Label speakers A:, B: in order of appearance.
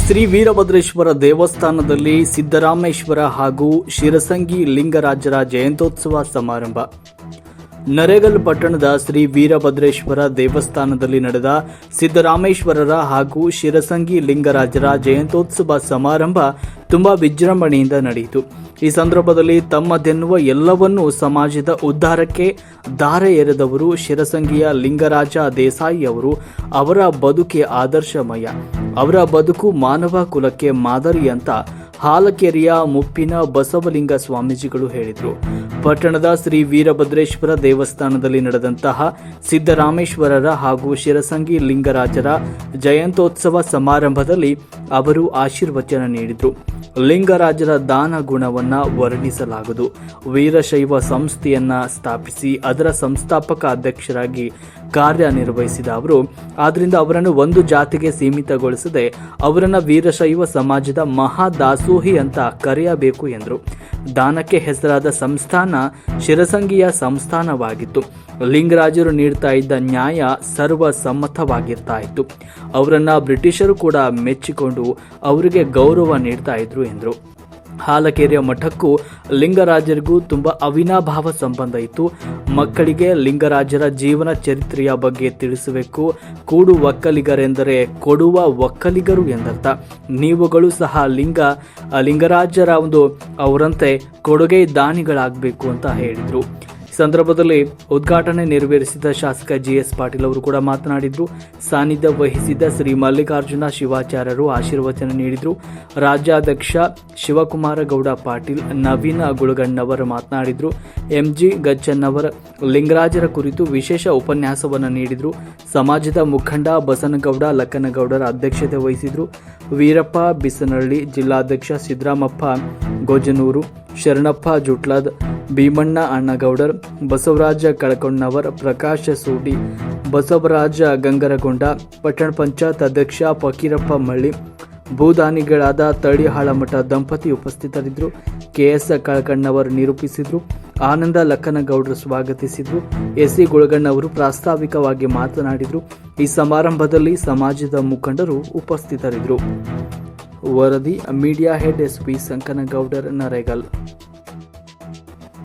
A: ಶ್ರೀ ವೀರಭದ್ರೇಶ್ವರ ದೇವಸ್ಥಾನದಲ್ಲಿ ಸಿದ್ದರಾಮೇಶ್ವರ ಹಾಗೂ ಶಿರಸಂಗಿ ಲಿಂಗರಾಜರ ಜಯಂತ್ಯೋತ್ಸವ ಸಮಾರಂಭ. ನರೇಗಲ್ ಪಟ್ಟಣದ ಶ್ರೀ ವೀರಭದ್ರೇಶ್ವರ ದೇವಸ್ಥಾನದಲ್ಲಿ ನಡೆದ ಸಿದ್ದರಾಮೇಶ್ವರರ ಹಾಗೂ ಶಿರಸಂಗಿ ಲಿಂಗರಾಜರ ಜಯಂತ್ಯೋತ್ಸವ ಸಮಾರಂಭ ತುಂಬಾ ವಿಜೃಂಭಣೆಯಿಂದ ನಡೆಯಿತು. ಈ ಸಂದರ್ಭದಲ್ಲಿ ತಮ್ಮದೆನ್ನುವ ಎಲ್ಲವನ್ನೂ ಸಮಾಜದ ಉದ್ಧಾರಕ್ಕೆ ಧಾರೆ ಎರೆದವರು ಶಿರಸಂಗಿಯ ಲಿಂಗರಾಜ ದೇಸಾಯಿ ಅವರು. ಅವರ ಬದುಕೆ ಆದರ್ಶಮಯ, ಅವರ ಬದುಕು ಮಾನವ ಕುಲಕ್ಕೆ ಮಾದರಿ ಅಂತ ಹಾಲಕೆರೆಯ ಮುಪ್ಪಿನ ಬಸವಲಿಂಗ ಸ್ವಾಮೀಜಿಗಳು ಹೇಳಿದರು. ಪಟ್ಟಣದ ಶ್ರೀ ವೀರಭದ್ರೇಶ್ವರ ದೇವಸ್ಥಾನದಲ್ಲಿ ನಡೆದಂತಹ ಸಿದ್ದರಾಮೇಶ್ವರರ ಹಾಗೂ ಶಿರಸಂಗಿ ಲಿಂಗರಾಜರ ಜಯಂತ್ಯೋತ್ಸವ ಸಮಾರಂಭದಲ್ಲಿ ಅವರು ಆಶೀರ್ವಚನ ನೀಡಿದರು. ಲಿಂಗರಾಜರ ದಾನ ಗುಣವನ್ನ ವರ್ಣಿಸಲಾಗದು. ವೀರಶೈವ ಸಂಸ್ಥೆಯನ್ನ ಸ್ಥಾಪಿಸಿ ಅದರ ಸಂಸ್ಥಾಪಕ ಅಧ್ಯಕ್ಷರಾಗಿ ಕಾರ್ಯನಿರ್ವಹಿಸಿದ ಅವರು, ಆದ್ರಿಂದ ಅವರನ್ನು ಒಂದು ಜಾತಿಗೆ ಸೀಮಿತಗೊಳಿಸದೆ ಅವರನ್ನ ವೀರಶೈವ ಸಮಾಜದ ಮಹಾದಾಸೋಹಿ ಅಂತ ಕರೆಯಬೇಕು ಎಂದರು. ದಾನಕ್ಕೆ ಹೆಸರಾದ ಸಂಸ್ಥಾನ ಶಿರಸಂಗಿಯ ಸಂಸ್ಥಾನವಾಗಿತ್ತು. ಲಿಂಗರಾಜರು ನೀಡ್ತಾ ಇದ್ದ ನ್ಯಾಯ ಸರ್ವಸಮ್ಮತವಾಗಿರ್ತಾ ಇತ್ತು. ಅವರನ್ನ ಬ್ರಿಟಿಷರು ಕೂಡ ಮೆಚ್ಚಿಕೊಂಡು ಅವರಿಗೆ ಗೌರವ ನೀಡ್ತಾ ಇದ್ರು ಎಂದರು. ಹಾಲಕೆರೆಯ ಮಠಕ್ಕೂ ಲಿಂಗರಾಜರಿಗೂ ತುಂಬ ಅವಿನಾಭಾವ ಸಂಬಂಧ ಇತ್ತು. ಮಕ್ಕಳಿಗೆ ಲಿಂಗರಾಜರ ಜೀವನ ಚರಿತ್ರೆಯ ಬಗ್ಗೆ ತಿಳಿಸಬೇಕು. ಕೂಡು ಒಕ್ಕಲಿಗರೆಂದರೆ ಕೊಡುವ ಒಕ್ಕಲಿಗರು ಎಂದರ್ಥ. ನೀವುಗಳು ಸಹ ಲಿಂಗರಾಜರ ಅವರಂತೆ ಕೊಡುಗೆ ದಾನಿಗಳಾಗಬೇಕು ಅಂತ ಹೇಳಿದರು. ಸಂದರ್ಭದಲ್ಲಿ ಉದ್ಘಾಟನೆ ನೆರವೇರಿಸಿದ ಶಾಸಕ GS ಪಾಟೀಲ್ ಅವರು ಕೂಡ ಮಾತನಾಡಿದರು. ಸಾನ್ನಿಧ್ಯ ವಹಿಸಿದ್ದ ಶ್ರೀ ಮಲ್ಲಿಕಾರ್ಜುನ ಶಿವಾಚಾರ್ಯರು ಆಶೀರ್ವಚನ ನೀಡಿದರು. ರಾಜ್ಯಾಧ್ಯಕ್ಷ ಶಿವಕುಮಾರ ಗೌಡ ಪಾಟೀಲ್, ನವೀನ ಗುಳಗಣ್ಣವರ್ ಮಾತನಾಡಿದರು. MG ಗಚ್ಚನ್ನವರ್ ಲಿಂಗರಾಜರ ಕುರಿತು ವಿಶೇಷ ಉಪನ್ಯಾಸವನ್ನು ನೀಡಿದರು. ಸಮಾಜದ ಮುಖಂಡ ಬಸನಗೌಡ ಲಕ್ಕನಗೌಡರ ಅಧ್ಯಕ್ಷತೆ ವಹಿಸಿದರು. ವೀರಪ್ಪ ಬಿಸನಹಳ್ಳಿ, ಜಿಲ್ಲಾಧ್ಯಕ್ಷ ಸಿದ್ದರಾಮಪ್ಪ ಗೋಜನೂರು, ಶರಣಪ್ಪ ಜುಟ್ಲಾದ್, ಭೀಮಣ್ಣ ಅಣ್ಣಗೌಡರ್, ಬಸವರಾಜ ಕಳಕೊಂಡವರ್, ಪ್ರಕಾಶ ಸೂಡಿ, ಬಸವರಾಜ ಗಂಗರಗೊಂಡ, ಪಟ್ಟಣ ಪಂಚಾಯತ್ ಅಧ್ಯಕ್ಷ ಫಕೀರಪ್ಪ ಮಳ್ಳಿ, ಭೂದಾನಿಗಳಾದ ತಳಿಹಾಳಮಠ ದಂಪತಿ ಉಪಸ್ಥಿತರಿದ್ದರು. KS ಕಳಕಣ್ಣವರ್ ನಿರೂಪಿಸಿದರು. ಆನಂದ ಲಕ್ಕನಗೌಡರು ಸ್ವಾಗತಿಸಿದರು. SC ಗುಳಗಣ್ಣವರು ಪ್ರಾಸ್ತಾವಿಕವಾಗಿ ಮಾತನಾಡಿದರು. ಈ ಸಮಾರಂಭದಲ್ಲಿ ಸಮಾಜದ ಮುಖಂಡರು ಉಪಸ್ಥಿತರಿದ್ದರು. ವರದಿ media head SP Sankanagoudar, Naregal.